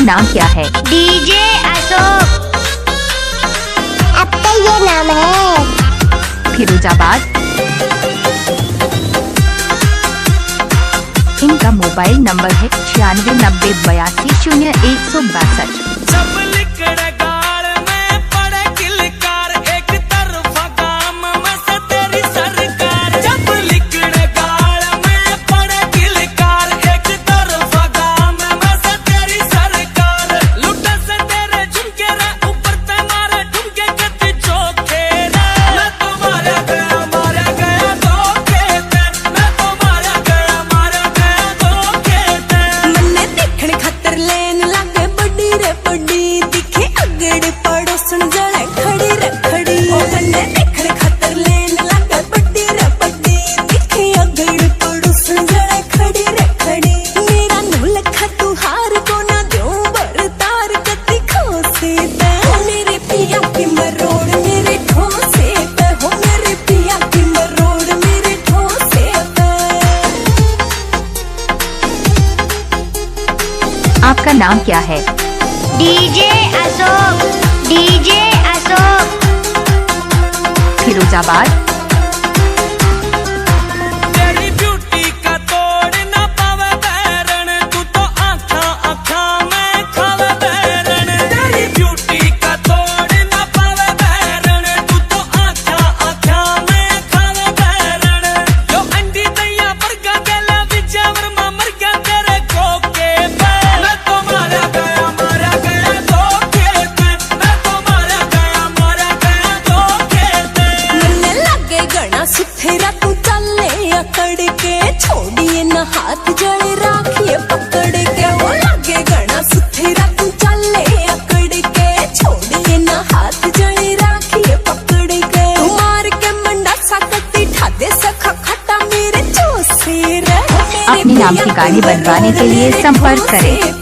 नाम क्या है? डीजे अशोक। अब तो ये नाम है। फिरोजाबाद। इनका मोबाइल नंबर है 9690820162। आपका नाम क्या है? डीजे अशोक। डीजे अशोक। फिरोजाबाद। छोड़िए न हाथ जड़े राखिए पकड़ के, वो लगे गणा सुथेरा तू चले अकड़ के। छोड़िए न हाथ जड़े राखिए पकड़ के, मार के मंडा सकती ठादे सखा खटा मेरे जोसे रे। अपने नाम की गाड़ी बनवाने के लिए संपर्क करें।